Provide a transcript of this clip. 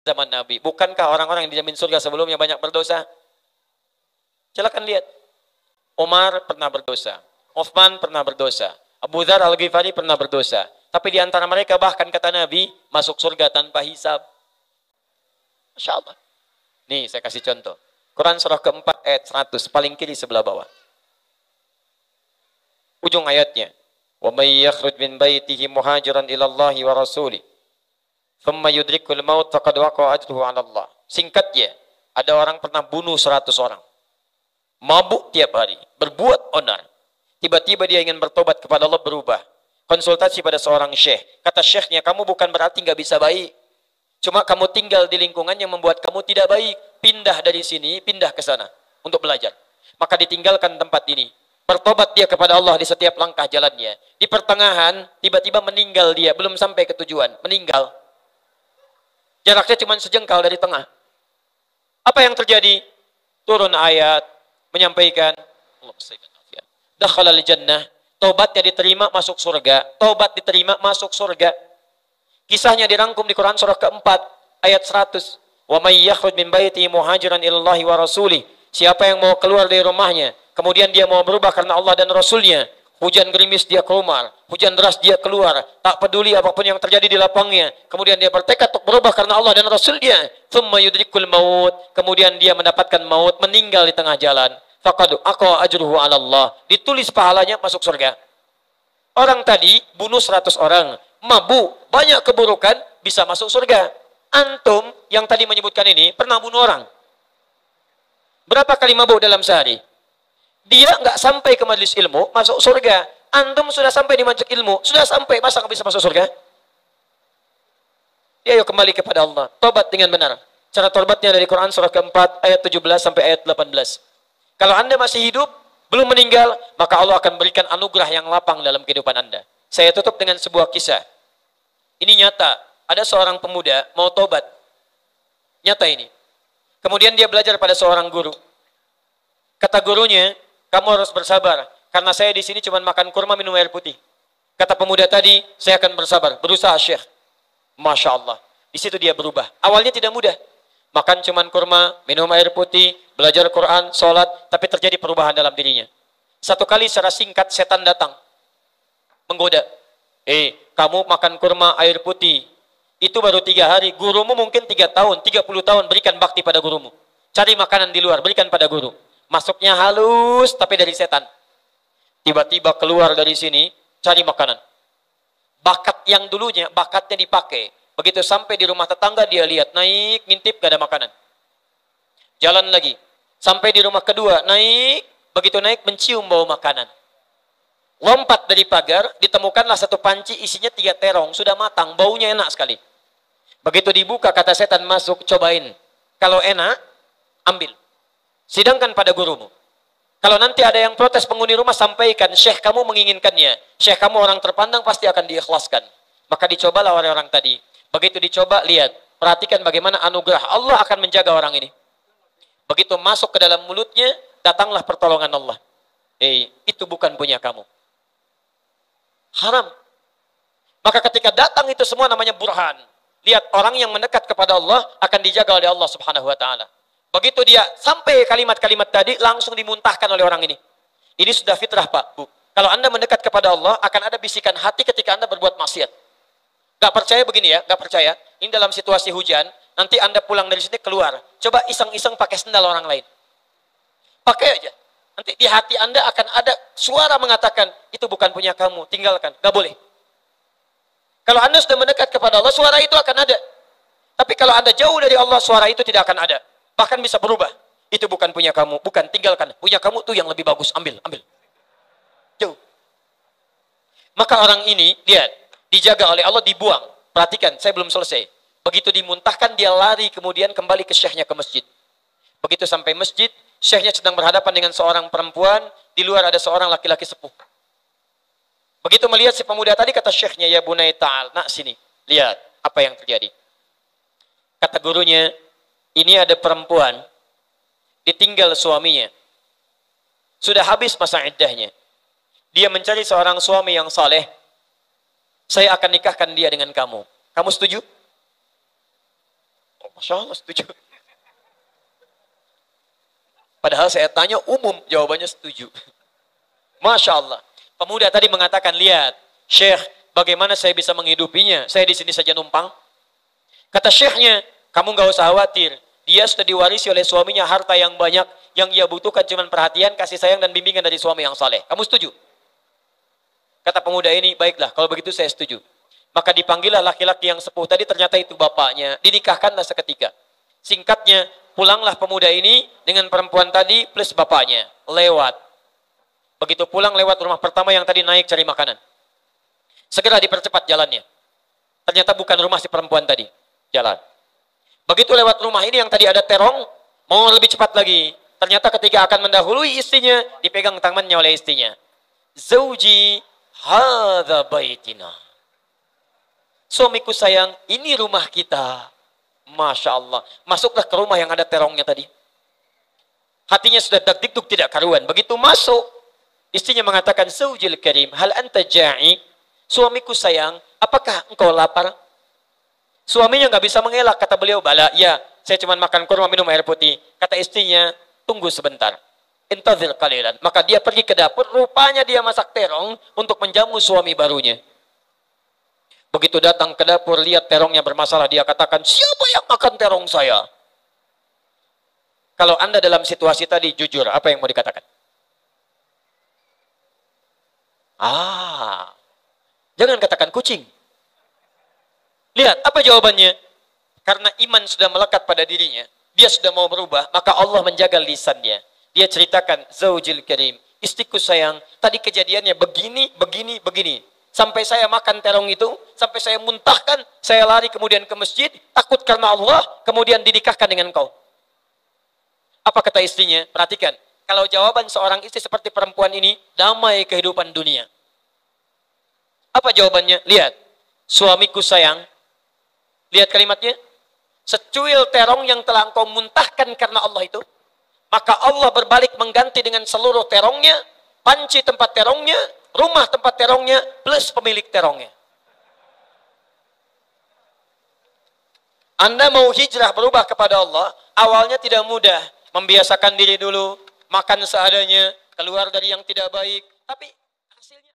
zaman Nabi. Bukankah orang-orang yang dijamin surga sebelumnya banyak berdosa? Silakan lihat. Umar pernah berdosa. Uthman pernah berdosa. Abu Dzar Al-Ghifari pernah berdosa. Tapi di antara mereka bahkan kata Nabi, masuk surga tanpa hisab. Masya Allah. Nih saya kasih contoh. Quran surah keempat ayat 100. Paling kiri sebelah bawah. Ujung ayatnya. وَمَنْ يَخْرُجْ مِنْ بَيْتِهِ مُهَاجِرًا إِلَى اللَّهِ وَرَسُولِهِ ثُمَّ يُدْرِكُ الْمَوْتَ فَقَدْ وَقَعَ أَجْرُهُ عَلَى اللَّهِ. Singkatnya, ada orang pernah bunuh 100 orang. Mabuk tiap hari, berbuat onar. Tiba-tiba dia ingin bertobat kepada Allah, berubah. Konsultasi pada seorang syekh. Kata syekhnya, kamu bukan berarti nggak bisa baik. Cuma kamu tinggal di lingkungan yang membuat kamu tidak baik. Pindah dari sini, pindah ke sana untuk belajar. Maka ditinggalkan tempat ini. Bertobat dia kepada Allah di setiap langkah jalannya. Di pertengahan, tiba-tiba meninggal dia. Belum sampai ke tujuan. Meninggal. Jaraknya cuma sejengkal dari tengah. Apa yang terjadi? Turun ayat. Menyampaikan. Dakhalal jannah. Taubatnya diterima, masuk surga. Taubat diterima, masuk surga. Kisahnya dirangkum di Quran surah keempat. Ayat 100. Wa may yakhruj min baitihi muhajiran ilallahi wa rasulih. Siapa yang mau keluar dari rumahnya, kemudian dia mau berubah karena Allah dan Rasulnya. Hujan gerimis dia keluar, hujan deras dia keluar, tak peduli apapun yang terjadi di lapangnya. Kemudian dia bertekad untuk berubah karena Allah dan Rasulnya. Thumma yudrikul maut. Kemudian dia mendapatkan maut, meninggal di tengah jalan. Faqad aqa ajruhu 'ala Allah. Ditulis pahalanya masuk surga. Orang tadi bunuh 100 orang, mabuk, banyak keburukan, bisa masuk surga. Antum yang tadi menyebutkan ini pernah bunuh orang. Berapa kali mabuk dalam sehari? Dia nggak sampai ke majelis ilmu, masuk surga. Antum sudah sampai di majelis ilmu, sudah sampai, masa nggak bisa masuk surga? Dia ayo kembali kepada Allah, tobat dengan benar. Cara tobatnya dari Quran surah keempat ayat 17 sampai ayat 18. Kalau Anda masih hidup, belum meninggal, maka Allah akan berikan anugerah yang lapang dalam kehidupan Anda. Saya tutup dengan sebuah kisah. Ini nyata, ada seorang pemuda mau tobat. Nyata ini. Kemudian dia belajar pada seorang guru. Kata gurunya, kamu harus bersabar, karena saya di sini cuma makan kurma, minum air putih. Kata pemuda tadi, saya akan bersabar, berusaha Syekh. Masya Allah. Di situ dia berubah. Awalnya tidak mudah. Makan cuman kurma, minum air putih, belajar Quran, sholat, tapi terjadi perubahan dalam dirinya. Satu kali secara singkat setan datang, menggoda. Kamu makan kurma, air putih, itu baru 3 hari. Gurumu mungkin 3 tahun, 30 tahun, berikan bakti pada gurumu. Cari makanan di luar, berikan pada guru. Masuknya halus, tapi dari setan. Tiba-tiba keluar dari sini, cari makanan. Bakat yang dulunya, bakatnya dipakai. Begitu sampai di rumah tetangga, dia lihat, naik, ngintip, gak ada makanan. Jalan lagi. Sampai di rumah kedua, naik, begitu naik, mencium bau makanan. Lompat dari pagar, ditemukanlah satu panci, isinya 3 terong, sudah matang, baunya enak sekali. Begitu dibuka, kata setan, masuk, cobain. Kalau enak, ambil. Sidangkan pada gurumu. Kalau nanti ada yang protes penghuni rumah, sampaikan, Syekh kamu menginginkannya. Syekh kamu orang terpandang, pasti akan diikhlaskan. Maka dicobalah orang-orang tadi. Begitu dicoba, lihat. Perhatikan bagaimana anugerah Allah akan menjaga orang ini. Begitu masuk ke dalam mulutnya, datanglah pertolongan Allah. Itu bukan punya kamu. Haram. Maka ketika datang itu semua namanya burhan. Lihat, orang yang mendekat kepada Allah akan dijaga oleh Allah subhanahu wa ta'ala. Begitu dia sampai kalimat-kalimat tadi, langsung dimuntahkan oleh orang ini. Ini sudah fitrah, Pak, Bu. Kalau Anda mendekat kepada Allah, akan ada bisikan hati ketika Anda berbuat maksiat. Gak percaya begini ya, gak percaya. Ini dalam situasi hujan, nanti Anda pulang dari sini keluar. Coba iseng-iseng pakai sendal orang lain. Pakai aja. Nanti di hati Anda akan ada suara mengatakan, itu bukan punya kamu, tinggalkan. Gak boleh. Kalau Anda sudah mendekat kepada Allah, suara itu akan ada. Tapi kalau Anda jauh dari Allah, suara itu tidak akan ada. Bahkan bisa berubah. Itu bukan punya kamu, bukan, tinggalkan. Punya kamu tuh yang lebih bagus, ambil. Jauh. Maka orang ini, lihat, dijaga oleh Allah, dibuang. Perhatikan, saya belum selesai. Begitu dimuntahkan, dia lari kemudian kembali ke syekhnya ke masjid. Begitu sampai masjid, syekhnya sedang berhadapan dengan seorang perempuan, di luar ada seorang laki-laki sepuh. Begitu melihat si pemuda tadi, kata syekhnya, ya bunai ta'al, nak sini. Lihat apa yang terjadi. Kata gurunya, ini ada perempuan, ditinggal suaminya. Sudah habis masa iddahnya. Dia mencari seorang suami yang saleh. Saya akan nikahkan dia dengan kamu. Kamu setuju? Masya Allah setuju. Padahal saya tanya umum, jawabannya setuju. Masya Allah. Pemuda tadi mengatakan, lihat, Syekh, bagaimana saya bisa menghidupinya? Saya di sini saja numpang. Kata syekhnya, kamu nggak usah khawatir. Dia sudah diwarisi oleh suaminya harta yang banyak. Yang ia butuhkan cuma perhatian, kasih sayang, dan bimbingan dari suami yang saleh. Kamu setuju? Kata pemuda ini, baiklah, kalau begitu saya setuju. Maka dipanggillah laki-laki yang sepuh tadi, ternyata itu bapaknya. Dinikahkanlah seketika. Singkatnya, pulanglah pemuda ini dengan perempuan tadi plus bapaknya. Lewat. Begitu pulang lewat rumah pertama yang tadi naik cari makanan. Segera dipercepat jalannya. Ternyata bukan rumah si perempuan tadi. Jalan. Begitu lewat rumah ini yang tadi ada terong, mau lebih cepat lagi. Ternyata ketika akan mendahului istrinya, dipegang tangannya oleh istrinya. Zauji hadza baitina. Suamiku sayang, ini rumah kita. Masya Allah. Masuklah ke rumah yang ada terongnya tadi. Hatinya sudah deg-deg tidak karuan. Begitu masuk, istrinya mengatakan, Zaujil karim, hal anta ja'i? Suamiku sayang, apakah engkau lapar? Suaminya nggak bisa mengelak, kata beliau, bala, ya, saya cuma makan kurma, minum air putih. Kata istrinya, tunggu sebentar. Intazir qalilan. Maka dia pergi ke dapur, rupanya dia masak terong untuk menjamu suami barunya. Begitu datang ke dapur, lihat terongnya bermasalah, dia katakan, siapa yang makan terong saya? Kalau Anda dalam situasi tadi, jujur, apa yang mau dikatakan? Jangan katakan kucing. Lihat, apa jawabannya? Karena iman sudah melekat pada dirinya, dia sudah mau berubah, maka Allah menjaga lisannya. Dia ceritakan, Zaujil karim, istriku sayang, tadi kejadiannya begini, begini, begini. Sampai saya makan terong itu, sampai saya muntahkan, saya lari kemudian ke masjid, takut karena Allah, kemudian dinikahkan dengan kau. Apa kata istrinya? Perhatikan, kalau jawaban seorang istri seperti perempuan ini, damai kehidupan dunia. Apa jawabannya? Lihat, suamiku sayang, lihat kalimatnya, secuil terong yang telah engkau muntahkan karena Allah itu, maka Allah berbalik mengganti dengan seluruh terongnya, panci tempat terongnya, rumah tempat terongnya, plus pemilik terongnya. Anda mau hijrah berubah kepada Allah, awalnya tidak mudah. Membiasakan diri dulu, makan seadanya, keluar dari yang tidak baik. Tapi